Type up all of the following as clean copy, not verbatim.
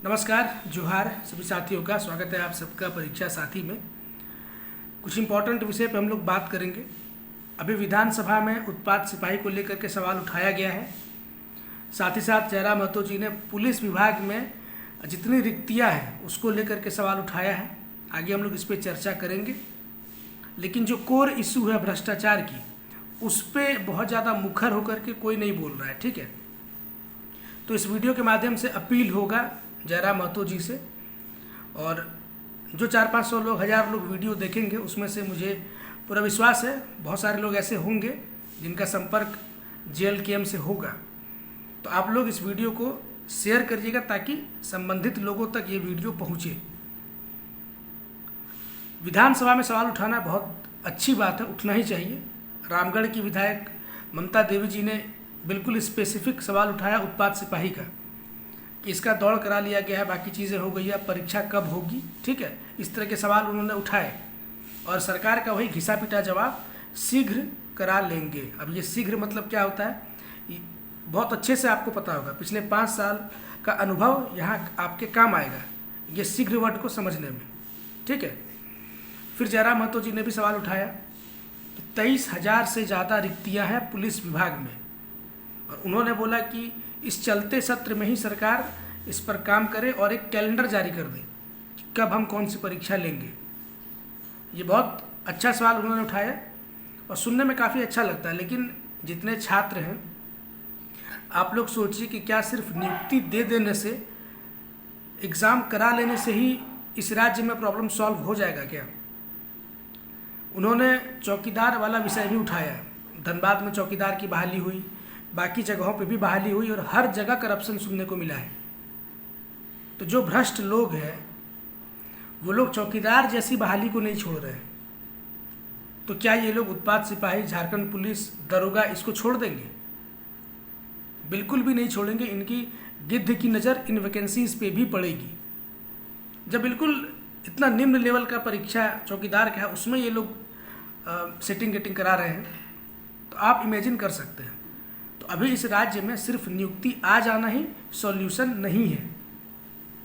नमस्कार, जोहार सभी साथियों का स्वागत है आप सबका परीक्षा साथी में। कुछ इम्पोर्टेंट विषय पे हम लोग बात करेंगे। अभी विधानसभा में उत्पाद सिपाही को लेकर के सवाल उठाया गया है। साथ ही साथ जयराम महतो जी ने पुलिस विभाग में जितनी रिक्तियां हैं उसको लेकर के सवाल उठाया है। आगे हम लोग इस पर चर्चा करेंगे, लेकिन जो कोर इशू है भ्रष्टाचार की, उस पर बहुत ज़्यादा मुखर होकर के कोई नहीं बोल रहा है। ठीक है, तो इस वीडियो के माध्यम से अपील होगा जयराम महतो जी से, और जो 400-500 लोग 1000 लोग वीडियो देखेंगे उसमें से मुझे पूरा विश्वास है बहुत सारे लोग ऐसे होंगे जिनका संपर्क JLKM से होगा। तो आप लोग इस वीडियो को शेयर करिएगा ताकि संबंधित लोगों तक ये वीडियो पहुँचे। विधानसभा में सवाल उठाना बहुत अच्छी बात है, उठना ही चाहिए। रामगढ़ की विधायक ममता देवी जी ने बिल्कुल स्पेसिफिक सवाल उठाया उत्पाद सिपाही का, कि इसका दौड़ करा लिया गया है, बाकी चीज़ें हो गई है, परीक्षा कब होगी। ठीक है, इस तरह के सवाल उन्होंने उठाए और सरकार का वही घिसा पिटा जवाब, शीघ्र करा लेंगे। अब ये शीघ्र मतलब क्या होता है, बहुत अच्छे से आपको पता होगा, पिछले 5 साल का अनुभव यहाँ आपके काम आएगा ये शीघ्र वर्ड को समझने में। ठीक है, फिर जयराम महतो जी ने भी सवाल उठाया कि 23,000 से ज़्यादा रिक्तियाँ हैं पुलिस विभाग में, और उन्होंने बोला कि इस चलते सत्र में ही सरकार इस पर काम करे और एक कैलेंडर जारी कर दे कि कब हम कौन सी परीक्षा लेंगे। ये बहुत अच्छा सवाल उन्होंने उठाया और सुनने में काफ़ी अच्छा लगता है, लेकिन जितने छात्र हैं आप लोग सोचिए कि क्या सिर्फ नियुक्ति दे देने से, एग्ज़ाम करा लेने से ही इस राज्य में प्रॉब्लम सॉल्व हो जाएगा क्या। उन्होंने चौकीदार वाला विषय भी उठाया। धनबाद में चौकीदार की बहाली हुई, बाकी जगहों पे भी बहाली हुई और हर जगह करप्शन सुनने को मिला है। तो जो भ्रष्ट लोग हैं वो लोग चौकीदार जैसी बहाली को नहीं छोड़ रहे हैं, तो क्या ये लोग उत्पाद सिपाही, झारखंड पुलिस, दरोगा इसको छोड़ देंगे? बिल्कुल भी नहीं छोड़ेंगे। इनकी गिद्ध की नज़र इन वैकेंसीज पे भी पड़ेगी। जब बिल्कुल इतना निम्न लेवल का परीक्षा चौकीदार का है, उसमें ये लोग सेटिंग गेटिंग करा रहे हैं, तो आप इमेजिन कर सकते हैं। तो अभी इस राज्य में सिर्फ नियुक्ति आ जाना ही सॉल्यूशन नहीं है।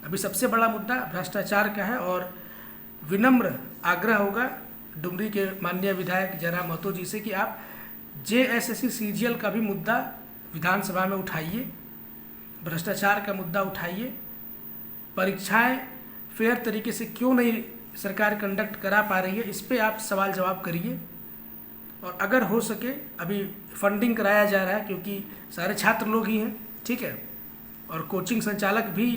अभी सबसे बड़ा मुद्दा भ्रष्टाचार का है, और विनम्र आग्रह होगा डुमरी के माननीय विधायक जयराम महतो जी से कि आप JSSC CGL का भी मुद्दा विधानसभा में उठाइए, भ्रष्टाचार का मुद्दा उठाइए। परीक्षाएं फेयर तरीके से क्यों नहीं सरकार कंडक्ट करा पा रही है, इस पर आप सवाल जवाब करिए। और अगर हो सके, अभी फंडिंग कराया जा रहा है क्योंकि सारे छात्र लोग ही हैं। ठीक है, और कोचिंग संचालक भी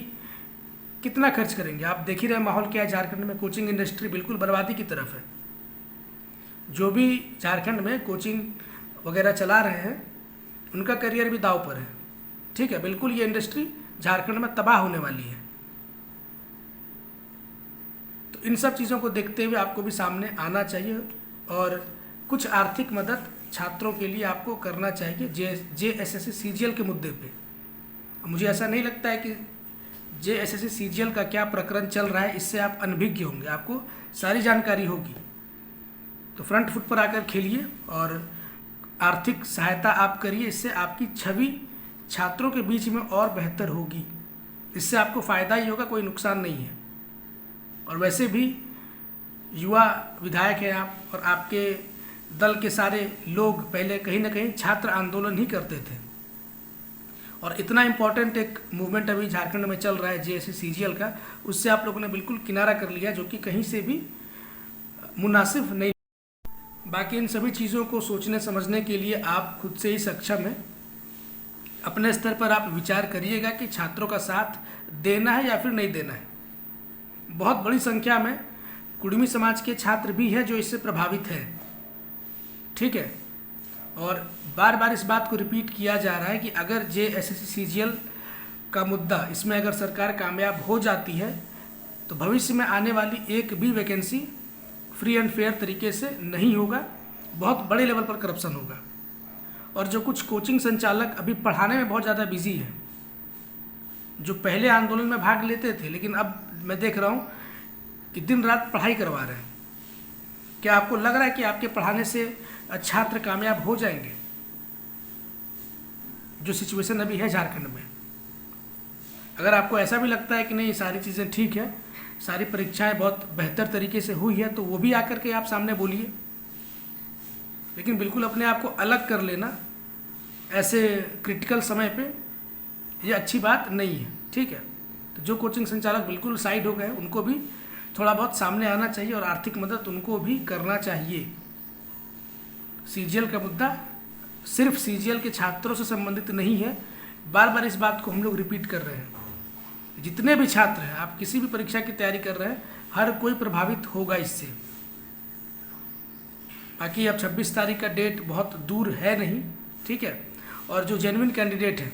कितना खर्च करेंगे, आप देख ही रहे माहौल क्या है झारखंड में। कोचिंग इंडस्ट्री बिल्कुल बर्बादी की तरफ है। जो भी झारखंड में कोचिंग वगैरह चला रहे हैं उनका करियर भी दांव पर है। ठीक है, बिल्कुल ये इंडस्ट्री झारखंड में तबाह होने वाली है। तो इन सब चीज़ों को देखते हुए आपको भी सामने आना चाहिए और कुछ आर्थिक मदद छात्रों के लिए आपको करना चाहिए JSSC CGL के मुद्दे पे। मुझे ऐसा नहीं लगता है कि JSSC CGL का क्या प्रकरण चल रहा है इससे आप अनभिज्ञ होंगे, आपको सारी जानकारी होगी। तो फ्रंट फुट पर आकर खेलिए और आर्थिक सहायता आप करिए, इससे आपकी छवि छात्रों के बीच में और बेहतर होगी। इससे आपको फ़ायदा ही होगा, कोई नुकसान नहीं है। और वैसे भी युवा विधायक हैं आप, और आपके दल के सारे लोग पहले कहीं ना कहीं छात्र आंदोलन ही करते थे, और इतना इम्पोर्टेंट एक मूवमेंट अभी झारखंड में चल रहा है JSSC CGL का, उससे आप लोगों ने बिल्कुल किनारा कर लिया, जो कि कहीं से भी मुनासिब नहीं। बाकी इन सभी चीज़ों को सोचने समझने के लिए आप खुद से ही सक्षम हैं। अपने स्तर पर आप विचार करिएगा कि छात्रों का साथ देना है या फिर नहीं देना है। बहुत बड़ी संख्या में कुर्मी समाज के छात्र भी हैं जो इससे प्रभावित हैं। ठीक है, और बार बार इस बात को रिपीट किया जा रहा है कि अगर JSSC CGL का मुद्दा, इसमें अगर सरकार कामयाब हो जाती है तो भविष्य में आने वाली एक भी वैकेंसी फ्री एंड फेयर तरीके से नहीं होगा, बहुत बड़े लेवल पर करप्शन होगा। और जो कुछ कोचिंग संचालक अभी पढ़ाने में बहुत ज़्यादा बिजी हैं, जो पहले आंदोलन में भाग लेते थे लेकिन अब मैं देख रहा हूँ कि दिन रात पढ़ाई करवा रहे हैं, क्या आपको लग रहा है कि आपके पढ़ाने से छात्र कामयाब हो जाएंगे? जो सिचुएशन अभी है झारखंड में, अगर आपको ऐसा भी लगता है कि नहीं सारी चीज़ें ठीक है, सारी परीक्षाएं बहुत बेहतर तरीके से हुई है, तो वो भी आकर के आप सामने बोलिए। लेकिन बिल्कुल अपने आप को अलग कर लेना ऐसे क्रिटिकल समय पे ये अच्छी बात नहीं है, ठीक है। तो जो कोचिंग संचालक बिल्कुल साइड हो गए उनको भी थोड़ा बहुत सामने आना चाहिए और आर्थिक मदद उनको भी करना चाहिए। सीजीएल का मुद्दा सिर्फ सीजीएल के छात्रों से संबंधित नहीं है, बार बार इस बात को हम लोग रिपीट कर रहे हैं। जितने भी छात्र हैं, आप किसी भी परीक्षा की तैयारी कर रहे हैं, हर कोई प्रभावित होगा इससे। बाकी अब 26 तारीख का डेट बहुत दूर है नहीं, ठीक है। और जो जेन्युइन कैंडिडेट हैं,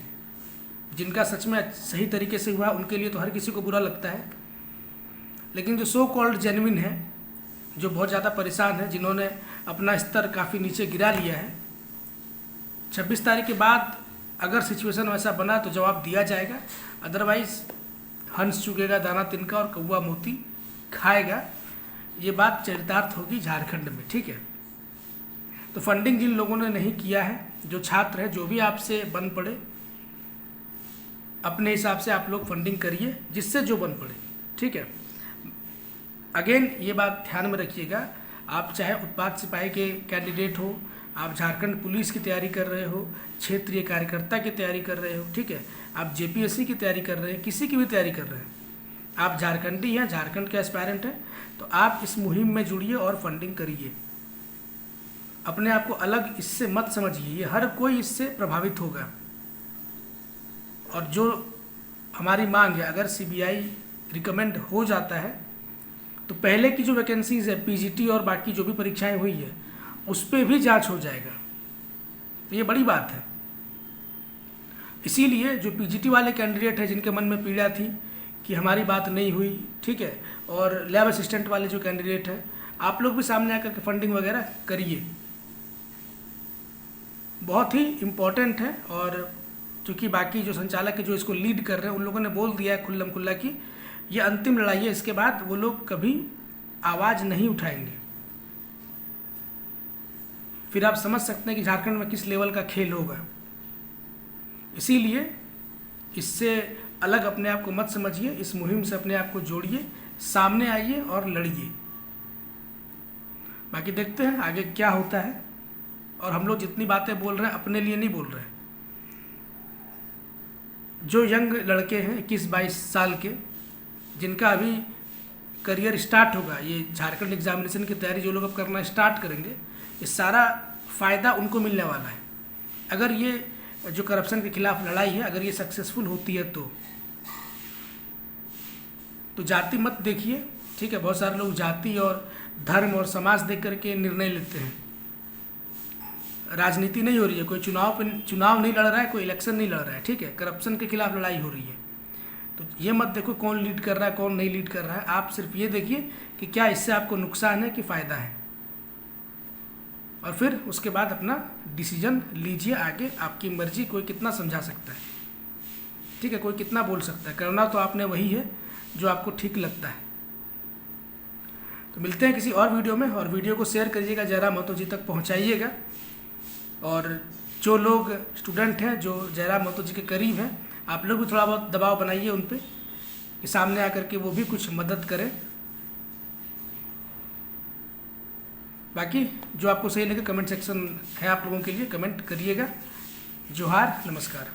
जिनका सच में सही तरीके से हुआ, उनके लिए तो हर किसी को बुरा लगता है। लेकिन जो सो कॉल्ड जेन्युइन है, जो बहुत ज़्यादा परेशान है, जिन्होंने अपना स्तर काफ़ी नीचे गिरा लिया है, 26 तारीख के बाद अगर सिचुएशन वैसा बना तो जवाब दिया जाएगा। अदरवाइज हंस चुकेगा दाना तिनका और कौवा मोती खाएगा, ये बात चरितार्थ होगी झारखंड में, ठीक है। तो फंडिंग जिन लोगों ने नहीं किया है, जो छात्र है, जो भी आपसे बन पड़े, अपने हिसाब से आप लोग फंडिंग करिए, जिससे जो बन पड़े, ठीक है। अगेन ये बात ध्यान में रखिएगा, आप चाहे उत्पाद सिपाही के कैंडिडेट हो, आप झारखंड पुलिस की तैयारी कर रहे हो, क्षेत्रीय कार्यकर्ता की तैयारी कर रहे हो, ठीक है, आप जेपीएससी की तैयारी कर रहे हैं, किसी की भी तैयारी कर रहे हैं, आप झारखंडी हैं, झारखंड के एस्पायरेंट हैं, तो आप इस मुहिम में जुड़िए और फंडिंग करिए। अपने आप को अलग इससे मत समझिए, ये हर कोई इससे प्रभावित होगा। और जो हमारी मांग है, अगर सीबीआई रिकमेंड हो जाता है तो पहले की जो वैकेंसीज है, पीजीटी और बाकी जो भी परीक्षाएं हुई है, उस पर भी जांच हो जाएगा। तो ये बड़ी बात है। इसीलिए जो पीजीटी वाले कैंडिडेट हैं, जिनके मन में पीड़ा थी कि हमारी बात नहीं हुई, ठीक है, और लैब असिस्टेंट वाले जो कैंडिडेट हैं, आप लोग भी सामने आकर के फंडिंग वगैरह करिए, बहुत ही इम्पोर्टेंट है। और चूँकि बाकी जो संचालक है, जो इसको लीड कर रहे हैं, उन लोगों ने बोल दिया है खुल्लम खुल्ला कि ये अंतिम लड़ाई है, इसके बाद वो लोग कभी आवाज़ नहीं उठाएंगे। फिर आप समझ सकते हैं कि झारखंड में किस लेवल का खेल होगा। इसीलिए इससे अलग अपने आप को मत समझिए, इस मुहिम से अपने आप को जोड़िए, सामने आइए और लड़िए। बाकी देखते हैं आगे क्या होता है। और हम लोग जितनी बातें बोल रहे हैं, अपने लिए नहीं बोल रहे हैं। जो यंग लड़के हैं 21-22 साल के, जिनका अभी करियर स्टार्ट होगा, ये झारखंड एग्जामिनेशन की तैयारी जो लोग अब करना स्टार्ट करेंगे, ये सारा फ़ायदा उनको मिलने वाला है। अगर ये जो करप्शन के खिलाफ लड़ाई है, अगर ये सक्सेसफुल होती है तो जाति मत देखिए, ठीक है। बहुत सारे लोग जाति और धर्म और समाज देख करके निर्णय लेते हैं। राजनीति नहीं हो रही है, कोई चुनाव नहीं लड़ रहा है, कोई इलेक्शन नहीं लड़ रहा है, ठीक है। करप्शन के खिलाफ लड़ाई हो रही है। तो ये मत देखो कौन लीड कर रहा है, कौन नहीं लीड कर रहा है। आप सिर्फ ये देखिए कि क्या इससे आपको नुकसान है कि फ़ायदा है, और फिर उसके बाद अपना डिसीजन लीजिए। आगे आपकी मर्जी, कोई कितना समझा सकता है, ठीक है, कोई कितना बोल सकता है। करना तो आपने वही है जो आपको ठीक लगता है। तो मिलते हैं किसी और वीडियो में, और वीडियो को शेयर करिएगा, जयराम महतो जी तक पहुंचाइएगा। और जो लोग स्टूडेंट हैं, जो जयराम महतो जी के करीब हैं, आप लोग भी थोड़ा बहुत दबाव बनाइए उन पे कि सामने आकर के वो भी कुछ मदद करें। बाकी जो आपको सही लगे, कमेंट सेक्शन है आप लोगों के लिए, कमेंट करिएगा। जोहार, नमस्कार।